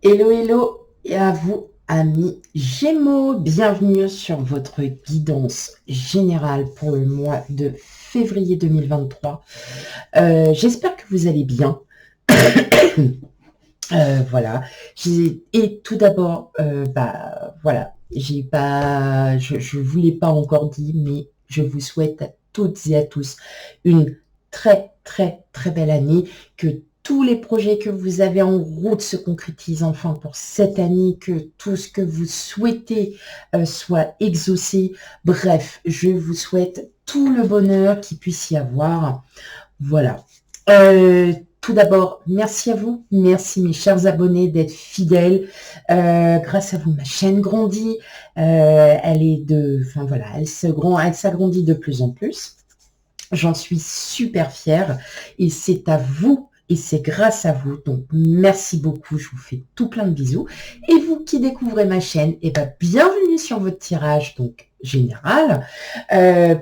Hello, hello, et à vous, amis Gémeaux, bienvenue sur votre guidance générale pour le mois de février 2023. J'espère que vous allez bien. Voilà. Et tout d'abord, voilà, je vous l'ai pas encore dit, mais je vous souhaite à toutes et à tous une très, très, très belle année, que tous les projets que vous avez en route se concrétisent enfin pour cette année, que tout ce que vous souhaitez soit exaucé. Bref, je vous souhaite tout le bonheur qu'il puisse y avoir. Voilà. Tout d'abord, merci à vous. Merci mes chers abonnés d'être fidèles. Grâce à vous, ma chaîne grandit. Elle s'agrandit de plus en plus. J'en suis super fière et c'est à vous et c'est grâce à vous. Donc, merci beaucoup. Je vous fais tout plein de bisous. Et vous qui découvrez ma chaîne, bienvenue sur votre tirage donc général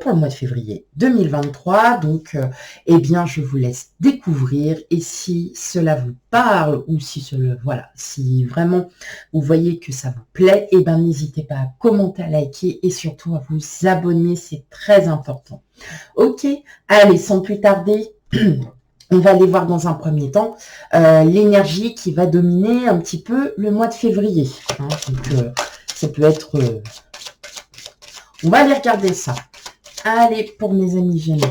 pour le mois de février 2023. Donc, je vous laisse découvrir et si cela vous parle ou si vraiment vous voyez que ça vous plaît, n'hésitez pas à commenter, à liker et surtout à vous abonner. C'est très important. Ok, allez, sans plus tarder, on va aller voir dans un premier temps l'énergie qui va dominer un petit peu le mois de février. Donc, ça peut être... On va aller regarder ça. Allez, pour mes amis Gémeaux.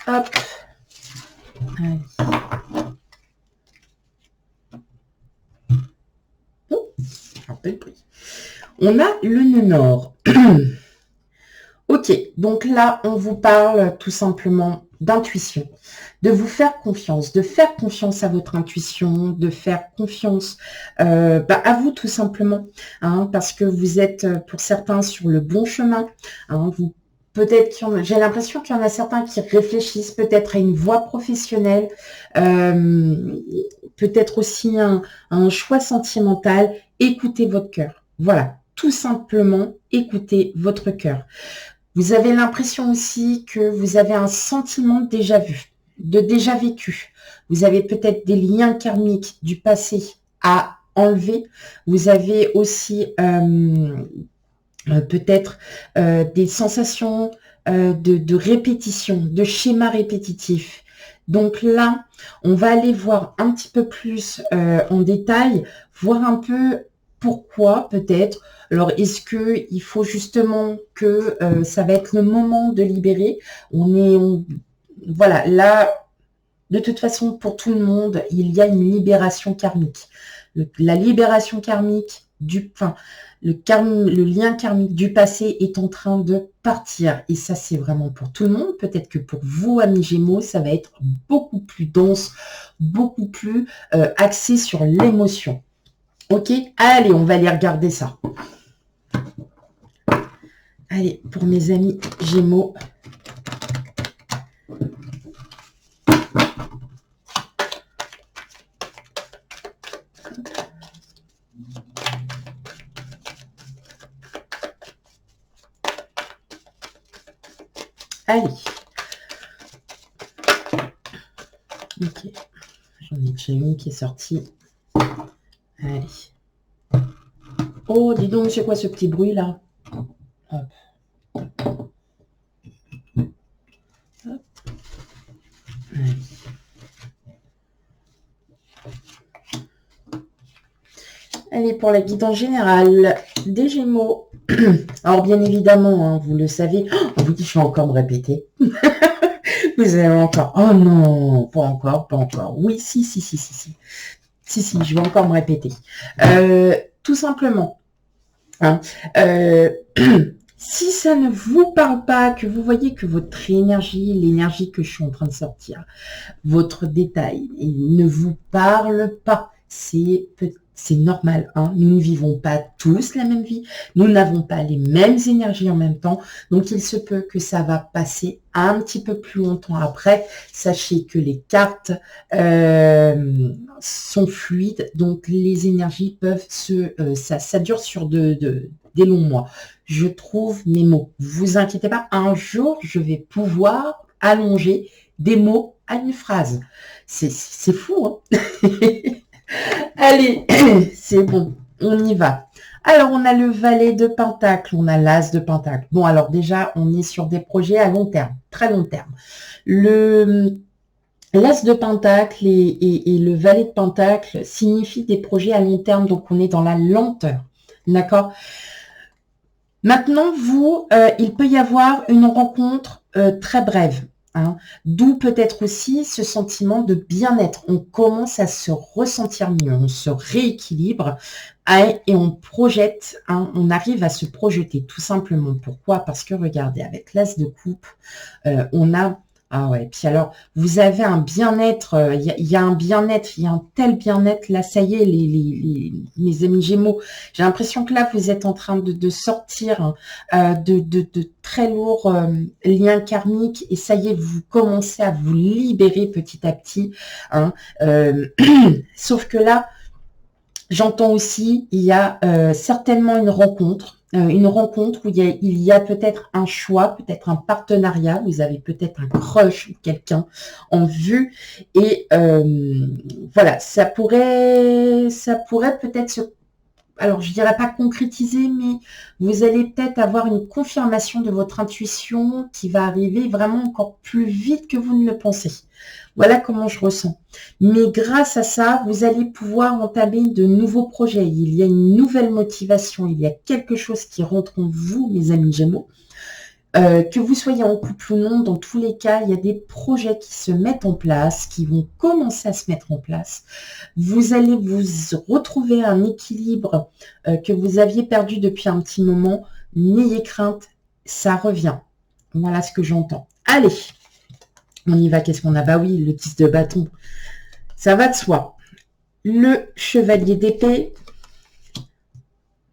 Hop. Allez. Oh, un peu de bruit. On a le nœud nord. Ok, donc là, on vous parle tout simplement d'intuition, de vous faire confiance, de faire confiance à votre intuition, de faire confiance à vous tout simplement, parce que vous êtes pour certains sur le bon chemin. J'ai l'impression qu'il y en a certains qui réfléchissent peut-être à une voie professionnelle, peut-être aussi un choix sentimental. Écoutez votre cœur. Voilà, tout simplement, écoutez votre cœur. Vous avez l'impression aussi que vous avez un sentiment de déjà vu, de déjà vécu. Vous avez peut-être des liens karmiques du passé à enlever. Vous avez aussi peut-être des sensations de répétition, de schéma répétitif. Donc là, on va aller voir un petit peu plus en détail, voir un peu pourquoi peut-être. Alors, est-ce qu'il faut justement que ça va être le moment de libérer? Voilà, là, de toute façon, pour tout le monde, il y a une libération karmique. La libération karmique le lien karmique du passé est en train de partir. Et ça, c'est vraiment pour tout le monde. Peut-être que pour vous, amis Gémeaux, ça va être beaucoup plus dense, beaucoup plus axé sur l'émotion. Ok, allez, on va aller regarder ça. Allez, pour mes amis Gémeaux. Allez. Ok. J'en ai déjà une qui est sortie. Allez. Oh, dis donc, c'est quoi ce petit bruit là? Hop. Hop. Allez. Allez, pour la guidance générale des Gémeaux. Alors, bien évidemment, vous le savez. Oh, vous dites, je vais encore me répéter. Vous avez encore. Oh non, pas encore, pas encore. Oui, si. Si, je vais encore me répéter. Tout simplement. Si ça ne vous parle pas, que vous voyez que votre énergie, l'énergie que je suis en train de sortir, votre détail, il ne vous parle pas, c'est c'est normal, hein. Nous ne vivons pas tous la même vie, nous n'avons pas les mêmes énergies en même temps, donc il se peut que ça va passer un petit peu plus longtemps après. Sachez que les cartes sont fluides, donc les énergies peuvent ça dure sur des longs mois. Je trouve mes mots. Vous inquiétez pas, un jour, je vais pouvoir allonger des mots à une phrase. C'est fou, hein. Allez, c'est bon, on y va. Alors, on a le valet de pentacle, on a l'as de pentacle. Bon, alors déjà, on est sur des projets à long terme, très long terme. L'as de pentacle et le valet de pentacle signifient des projets à long terme, donc on est dans la lenteur. D'accord? Maintenant, il peut y avoir une rencontre très brève, hein, d'où peut-être aussi ce sentiment de bien-être. On commence à se ressentir mieux, on se rééquilibre et on projette, hein, on arrive à se projeter tout simplement. Pourquoi? Parce que regardez, avec l'as de coupe, on a... Ah ouais, puis alors, vous avez un bien-être, il y a un bien-être, il y a un tel bien-être, là, ça y est, mes amis Gémeaux, j'ai l'impression que là, vous êtes en train de sortir de très lourds liens karmiques, et ça y est, vous commencez à vous libérer petit à petit, hein, sauf que là, j'entends aussi, il y a certainement une rencontre où il y a peut-être un choix, peut-être un partenariat, vous avez peut-être un crush ou quelqu'un en vue, et voilà, ça pourrait peut-être alors je dirais pas concrétiser, mais vous allez peut-être avoir une confirmation de votre intuition qui va arriver vraiment encore plus vite que vous ne le pensez. Voilà comment je ressens. Mais grâce à ça, vous allez pouvoir entamer de nouveaux projets. Il y a une nouvelle motivation, il y a quelque chose qui rentre en vous, mes amis Gémeaux. Que vous soyez en couple ou non, dans tous les cas, il y a des projets qui se mettent en place, qui vont commencer à se mettre en place. Vous allez vous retrouver un équilibre que vous aviez perdu depuis un petit moment. N'ayez crainte, ça revient. Voilà ce que j'entends. Allez, on y va. Qu'est-ce qu'on a? Bah oui, le 10 de bâton. Ça va de soi. Le chevalier d'épée.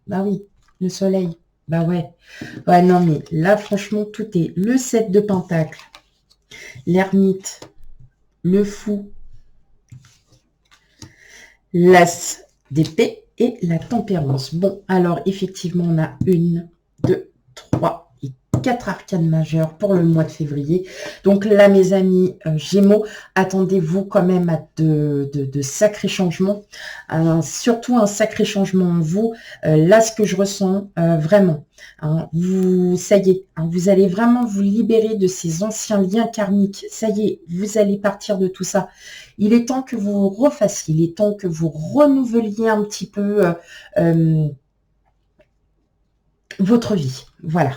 Bah oui, le soleil. Bah ouais. Ouais, non, mais là, franchement, tout est le 7 de pentacle, l'ermite, le fou, l'as d'épée et la tempérance. Bon, alors, effectivement, on a 1, 2, 3 et 4 arcanes majeures pour le mois de février. Donc là, mes amis Gémeaux, attendez-vous quand même à de sacrés changements. Surtout un sacré changement en vous. Là, ce que je ressens, vraiment, hein, ça y est, hein, vous allez vraiment vous libérer de ces anciens liens karmiques. Ça y est, vous allez partir de tout ça. Il est temps que vous refassiez, il est temps que vous renouveliez un petit peu votre vie. Voilà.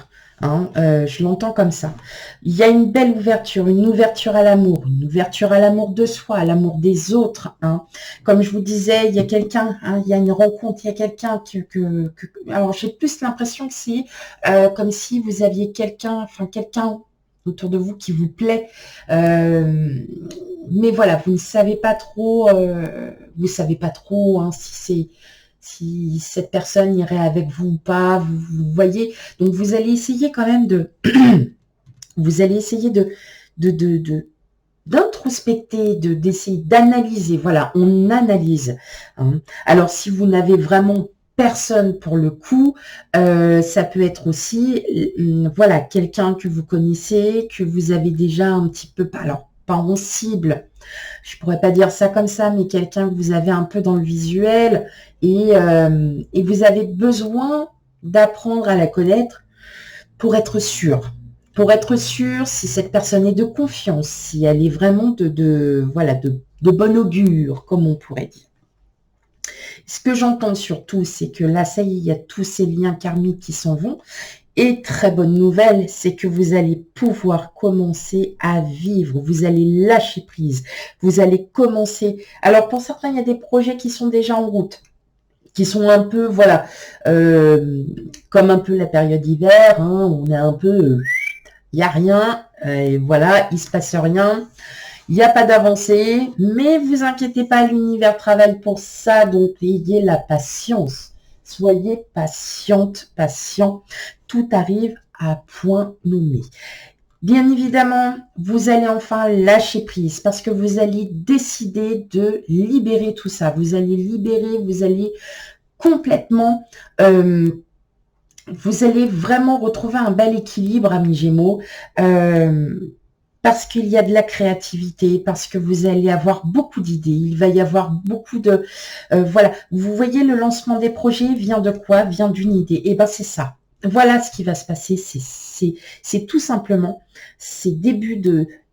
Hein, je l'entends comme ça. Il y a une belle ouverture, une ouverture à l'amour de soi, à l'amour des autres. Hein. Comme je vous disais, il y a quelqu'un, hein, il y a une rencontre, il y a quelqu'un alors j'ai plus l'impression que c'est comme si vous aviez quelqu'un autour de vous qui vous plaît. Mais voilà, vous ne savez pas trop, hein, si cette personne irait avec vous ou pas, vous voyez. Donc, vous allez essayer quand même vous allez essayer d'introspecter, d'essayer d'analyser. Voilà, on analyse. Hein. Alors, si vous n'avez vraiment personne pour le coup, ça peut être aussi, voilà, quelqu'un que vous connaissez, que vous avez déjà un petit peu, alors, pas en cible, je pourrais pas dire ça comme ça, mais quelqu'un que vous avez un peu dans le visuel et vous avez besoin d'apprendre à la connaître pour être sûr. Pour être sûr si cette personne est de confiance, si elle est vraiment de bon augure, comme on pourrait dire. Ce que j'entends surtout, c'est que là, ça y est, il y a tous ces liens karmiques qui s'en vont. Et très bonne nouvelle, c'est que vous allez pouvoir commencer à vivre, vous allez lâcher prise, vous allez commencer. Alors pour certains, il y a des projets qui sont déjà en route, qui sont un peu, voilà, comme un peu la période d'hiver, hein, on est un peu, il n'y a rien, et voilà, il se passe rien. Il n'y a pas d'avancée, mais vous inquiétez pas, l'univers travaille pour ça, donc ayez la patience. Soyez patiente, patient. Tout arrive à point nommé. Bien évidemment, vous allez enfin lâcher prise parce que vous allez décider de libérer tout ça. Vous allez libérer, vous allez complètement... vous allez vraiment retrouver un bel équilibre, amis Gémeaux, parce qu'il y a de la créativité, parce que vous allez avoir beaucoup d'idées, il va y avoir beaucoup de... voilà, vous voyez, le lancement des projets vient de quoi? Vient d'une idée. Et ben c'est ça. Voilà ce qui va se passer, c'est tout simplement ces débuts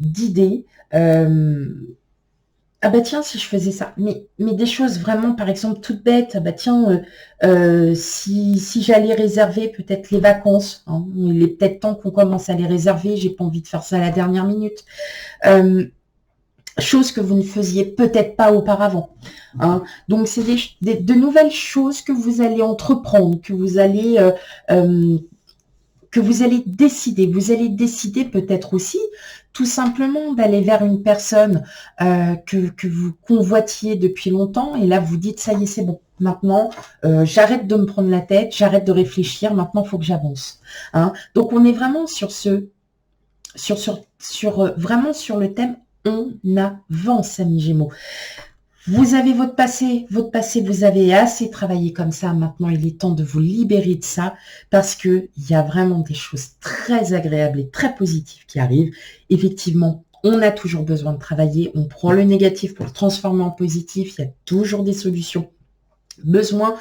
d'idées. Ah bah tiens, si je faisais ça, mais des choses vraiment, par exemple, toutes bêtes. Ah bah tiens, si j'allais réserver peut-être les vacances, hein, il est peut-être temps qu'on commence à les réserver, j'ai pas envie de faire ça à la dernière minute. Chose que vous ne faisiez peut-être pas auparavant. Hein. Donc, c'est de nouvelles choses que vous allez entreprendre, que vous allez décider. Vous allez décider peut-être aussi tout simplement d'aller vers une personne que vous convoitiez depuis longtemps et là vous dites ça y est, c'est bon. Maintenant, j'arrête de me prendre la tête, j'arrête de réfléchir, maintenant il faut que j'avance. Hein. Donc on est vraiment vraiment sur le thème on avance, amis Gémeaux. Vous avez votre passé, vous avez assez travaillé comme ça. Maintenant, il est temps de vous libérer de ça parce que il y a vraiment des choses très agréables et très positives qui arrivent. Effectivement, on a toujours besoin de travailler. On prend le négatif pour le transformer en positif. Il y a toujours des solutions. Besoin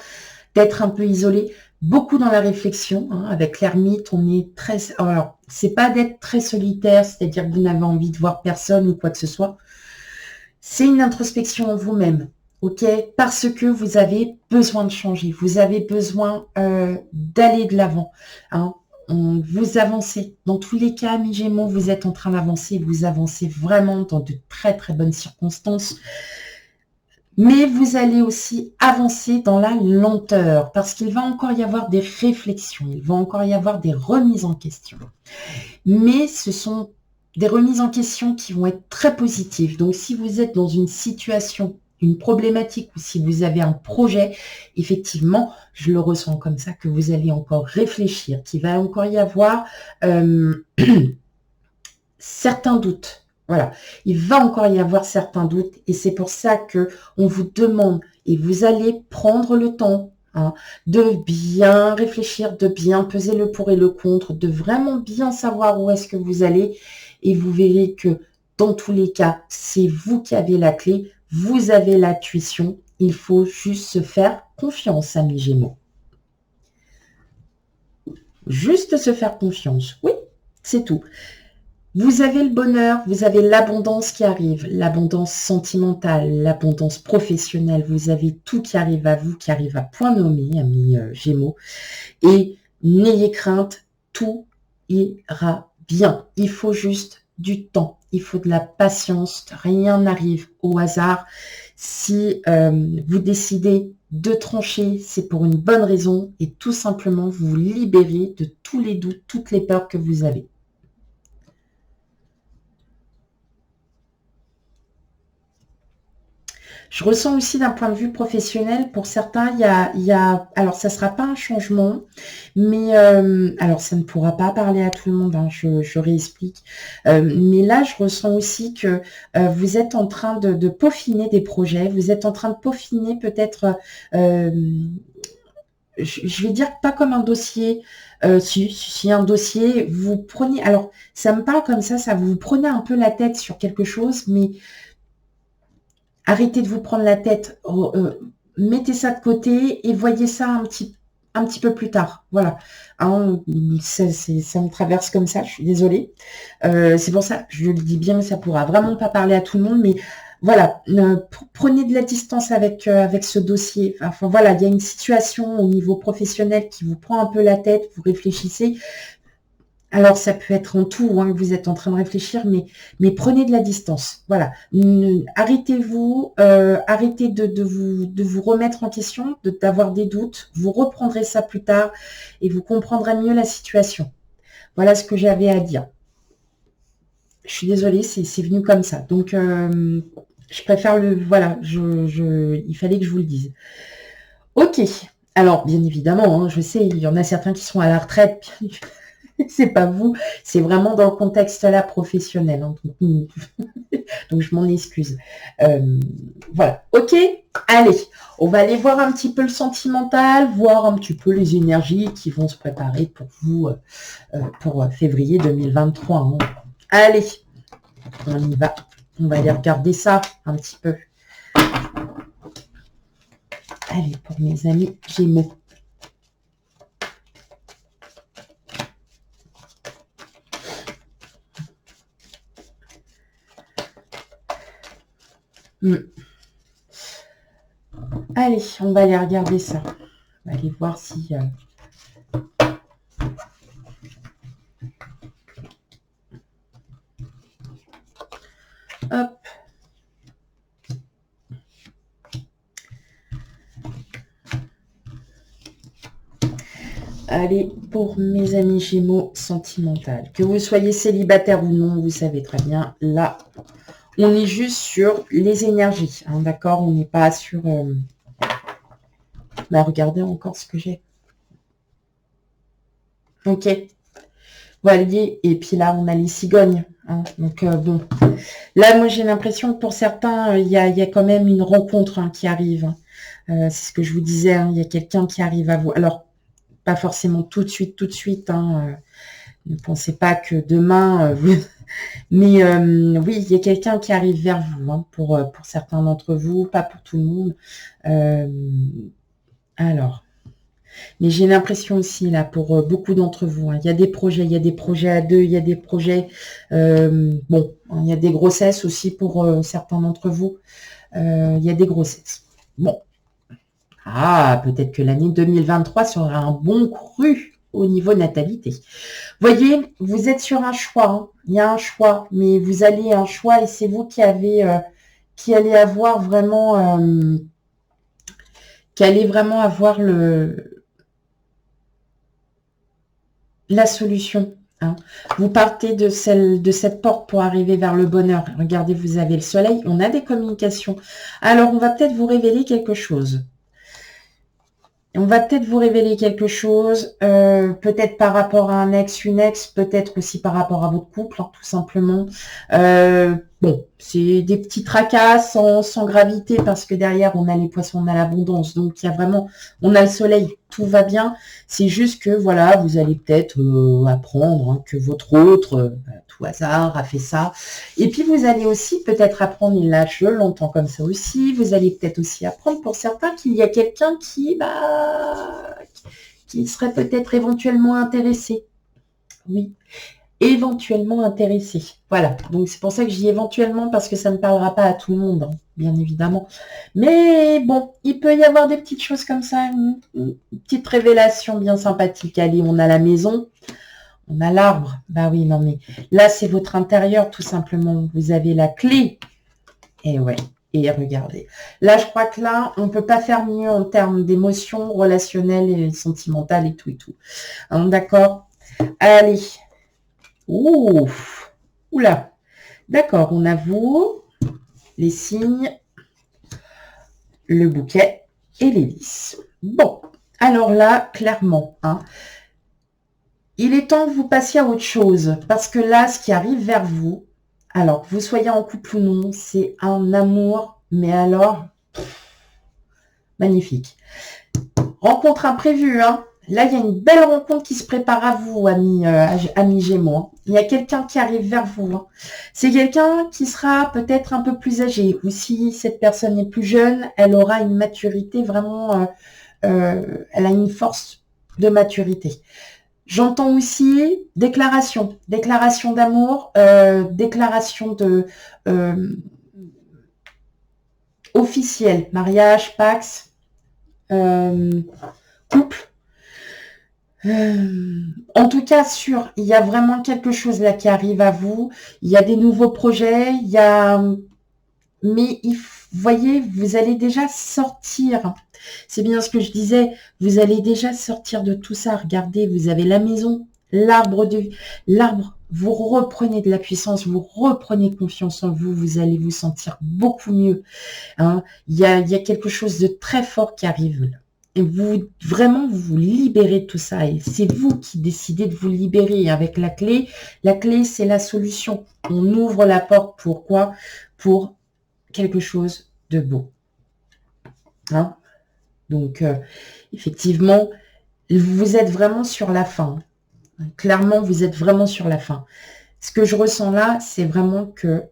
d'être un peu isolé. Beaucoup dans la réflexion. Hein, avec l'ermite, on est très... Alors, c'est pas d'être très solitaire, c'est-à-dire que vous n'avez envie de voir personne ou quoi que ce soit. C'est une introspection en vous-même, ok? Parce que vous avez besoin de changer, vous avez besoin d'aller de l'avant. Hein? Vous avancez. Dans tous les cas, amis Gémeaux, vous êtes en train d'avancer, vous avancez vraiment dans de très très bonnes circonstances. Mais vous allez aussi avancer dans la lenteur, parce qu'il va encore y avoir des réflexions, il va encore y avoir des remises en question. Mais ce sont des remises en question qui vont être très positives. Donc, si vous êtes dans une situation, une problématique ou si vous avez un projet, effectivement, je le ressens comme ça, que vous allez encore réfléchir, qu'il va encore y avoir certains doutes. Voilà, il va encore y avoir certains doutes et c'est pour ça que on vous demande et vous allez prendre le temps de bien réfléchir, de bien peser le pour et le contre, de vraiment bien savoir où est-ce que vous allez et vous verrez que dans tous les cas, c'est vous qui avez la clé, vous avez l'intuition, il faut juste se faire confiance, amis Gémeaux. Juste se faire confiance, oui, c'est tout. Vous avez le bonheur, vous avez l'abondance qui arrive, l'abondance sentimentale, l'abondance professionnelle, vous avez tout qui arrive à vous, qui arrive à point nommé, amis Gémeaux. Et n'ayez crainte, tout ira bien. Il faut juste du temps, il faut de la patience, rien n'arrive au hasard. Si vous décidez de trancher, c'est pour une bonne raison et tout simplement vous libérer de tous les doutes, toutes les peurs que vous avez. Je ressens aussi d'un point de vue professionnel, pour certains, alors ça ne sera pas un changement, mais alors ça ne pourra pas parler à tout le monde, hein, je réexplique. Mais là, je ressens aussi que vous êtes en train de peaufiner des projets, vous êtes en train de peaufiner peut-être, je vais dire pas comme un dossier, si un dossier, vous prenez, alors ça me parle comme ça vous prenez un peu la tête sur quelque chose, mais arrêtez de vous prendre la tête, mettez ça de côté et voyez ça un petit peu plus tard. Voilà. Hein, ça me traverse comme ça, je suis désolée. C'est pour ça, je le dis bien, mais ça pourra vraiment pas parler à tout le monde. Mais voilà, prenez de la distance avec ce dossier. Enfin voilà, il y a une situation au niveau professionnel qui vous prend un peu la tête, vous réfléchissez. Alors, ça peut être en tout que vous êtes en train de réfléchir, mais prenez de la distance. Voilà. Arrêtez-vous, arrêtez de vous remettre en question, d'avoir des doutes. Vous reprendrez ça plus tard et vous comprendrez mieux la situation. Voilà ce que j'avais à dire. Je suis désolée, c'est venu comme ça. Donc, je préfère le... Voilà, il fallait que je vous le dise. Ok. Alors, bien évidemment, hein, je sais, il y en a certains qui sont à la retraite. C'est pas vous. C'est vraiment dans le contexte là professionnel. Hein. Donc, je m'en excuse. Voilà. Ok. Allez, on va aller voir un petit peu le sentimental, voir un petit peu les énergies qui vont se préparer pour vous pour février 2023. Hein. Allez, on y va. On va aller regarder ça un petit peu. Allez, pour mes amis Gémeaux. Allez, on va aller regarder ça. On va aller voir si... Hop. Allez, pour mes amis Gémeaux sentimental. Que vous soyez célibataire ou non, vous savez très bien, là, on est juste sur les énergies. Hein, d'accord? On n'est pas sur... Bah, regardez encore ce que j'ai. Ok. Voilier, et puis là, on a les cigognes. Hein, donc, bon. Là, moi, j'ai l'impression que pour certains, il y a quand même une rencontre hein, qui arrive. C'est ce que je vous disais, hein, il y a quelqu'un qui arrive à vous. Alors, pas forcément tout de suite. Hein, ne pensez pas que demain, mais oui, il y a quelqu'un qui arrive vers vous, hein, pour certains d'entre vous, pas pour tout le monde. Alors, mais j'ai l'impression aussi, là, pour beaucoup d'entre vous, hein, il y a des projets à deux, il y a des projets, bon, il y a des grossesses aussi pour certains d'entre vous, il y a des grossesses. Bon, peut-être que l'année 2023 sera un bon cru au niveau natalité. Voyez, vous êtes sur un choix, hein. Il y a un choix, mais vous allez un choix et c'est vous qui allez avoir vraiment, avoir la solution. Hein. Vous partez de cette porte pour arriver vers le bonheur. Regardez, vous avez le soleil, on a des communications. Alors, on va peut-être vous révéler quelque chose. On va peut-être vous révéler quelque chose, peut-être par rapport à un ex, une ex, peut-être aussi par rapport à votre couple, hein, tout simplement. Bon, c'est des petits tracas sans gravité parce que derrière, on a les poissons, on a l'abondance. Donc, il y a vraiment, on a le soleil, tout va bien. C'est juste que, voilà, vous allez peut-être apprendre hein, que votre autre, tout hasard, a fait ça. Et puis, vous allez aussi peut-être apprendre, et là, je l'entends comme ça aussi, vous allez peut-être aussi apprendre pour certains qu'il y a quelqu'un qui serait peut-être éventuellement intéressé. Oui, éventuellement intéressé. Voilà, donc c'est pour ça que je dis éventuellement, parce que ça ne parlera pas à tout le monde, hein, bien évidemment. Mais bon, il peut y avoir des petites choses comme ça, une petite révélation bien sympathique. Allez, on a la maison, on a l'arbre. Bah oui, non mais là, c'est votre intérieur, tout simplement. Vous avez la clé. Et ouais. Et regardez. Là, je crois que là, on ne peut pas faire mieux en termes d'émotions relationnelles et sentimentales et tout et tout. Hein, d'accord? Allez. Ouh. Oula. D'accord, on a vous, les signes, le bouquet et l'hélice. Bon, alors là, clairement, hein, il est temps que vous passiez à autre chose. Parce que là, ce qui arrive vers vous, alors que vous soyez en couple ou non, c'est un amour, mais alors, magnifique. Rencontre imprévue, hein. Là, il y a une belle rencontre qui se prépare à vous, amis Gémeaux. Hein. Il y a quelqu'un qui arrive vers vous. Hein. C'est quelqu'un qui sera peut-être un peu plus âgé. Ou si cette personne est plus jeune, elle aura une maturité vraiment... elle a une force de maturité. J'entends aussi déclaration d'amour, déclaration de officielle, mariage, pax, couple. En tout cas, il y a vraiment quelque chose là qui arrive à vous. Il y a des nouveaux projets, mais voyez, vous allez déjà sortir. C'est bien ce que je disais. Vous allez déjà sortir de tout ça. Regardez, vous avez la maison, l'arbre vous reprenez de la puissance, vous reprenez confiance en vous, vous allez vous sentir beaucoup mieux. Hein. Il y a quelque chose de très fort qui arrive là. Et vous, vraiment, vous vous libérez de tout ça. Et c'est vous qui décidez de vous libérer. Et avec la clé, c'est la solution. On ouvre la porte pour quoi? Pour quelque chose de beau. Hein? Donc, effectivement, vous êtes vraiment sur la fin. Clairement, vous êtes vraiment sur la fin. Ce que je ressens là, c'est vraiment que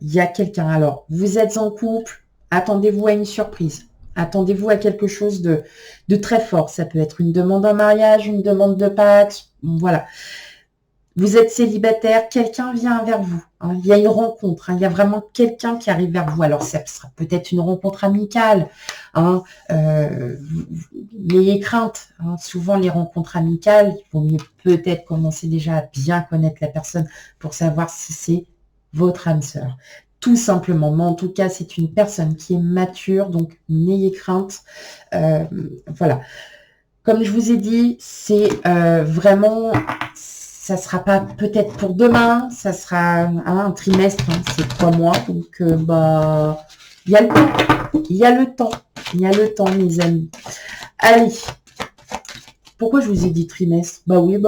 y a quelqu'un. Alors, vous êtes en couple, attendez-vous à une surprise. Attendez-vous à quelque chose de très fort. Ça peut être une demande en mariage, une demande de Pax, voilà. Vous êtes célibataire, quelqu'un vient vers vous. Hein, il y a une rencontre, hein, il y a vraiment quelqu'un qui arrive vers vous. Alors, ça sera peut-être une rencontre amicale. Hein, n'ayez crainte. Hein, souvent, les rencontres amicales, il vaut mieux peut-être commencer déjà à bien connaître la personne pour savoir si c'est votre âme sœur. Tout simplement. Mais en tout cas, c'est une personne qui est mature, donc n'ayez crainte. Voilà. Comme je vous ai dit, c'est vraiment... Ça sera pas peut-être pour demain, ça sera un trimestre, hein, c'est 3 mois. Donc, il y a le temps. Il y a le temps. Il y a le temps, mes amis. Allez. Pourquoi je vous ai dit trimestre? Bah oui,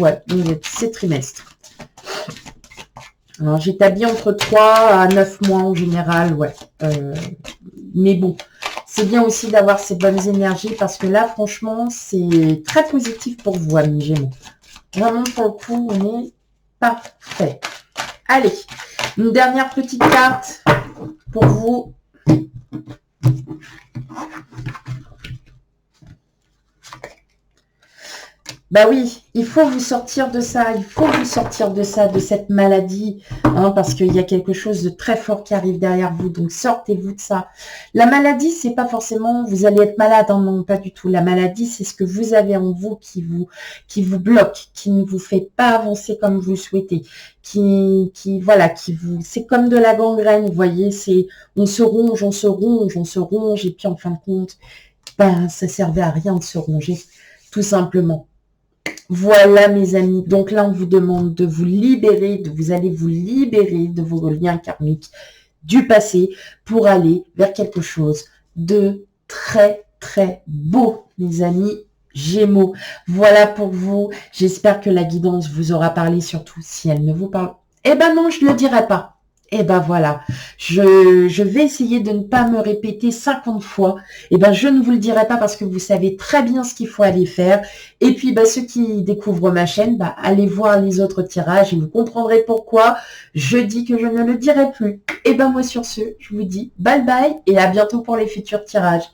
ouais, c'est trimestre. Alors, j'établis entre 3 à 9 mois en général, ouais. Mais bon, c'est bien aussi d'avoir ces bonnes énergies parce que là, franchement, c'est très positif pour vous, amis Gémeaux. Vraiment, pour le coup, on est parfait. Allez, une dernière petite carte pour vous. Bah oui, il faut vous sortir de ça, il faut vous sortir de ça, de cette maladie, hein, parce qu'il y a quelque chose de très fort qui arrive derrière vous, donc sortez-vous de ça. La maladie, c'est pas forcément vous allez être malade, hein, non, pas du tout. La maladie, c'est ce que vous avez en vous qui vous bloque, qui ne vous fait pas avancer comme vous le souhaitez, c'est comme de la gangrène, vous voyez, on se ronge, et puis en fin de compte, ça servait à rien de se ronger, tout simplement. Voilà, mes amis. Donc là, on vous demande de vous libérer, vous allez vous libérer de vos liens karmiques du passé pour aller vers quelque chose de très, très beau, mes amis Gémeaux. Voilà pour vous. J'espère que la guidance vous aura parlé, surtout si elle ne vous parle. Eh ben non, je ne le dirai pas. Eh ben voilà, je vais essayer de ne pas me répéter 50 fois. Eh ben je ne vous le dirai pas parce que vous savez très bien ce qu'il faut aller faire. Et puis ceux qui découvrent ma chaîne, allez voir les autres tirages et vous comprendrez pourquoi je dis que je ne le dirai plus. Et moi sur ce, je vous dis bye bye et à bientôt pour les futurs tirages.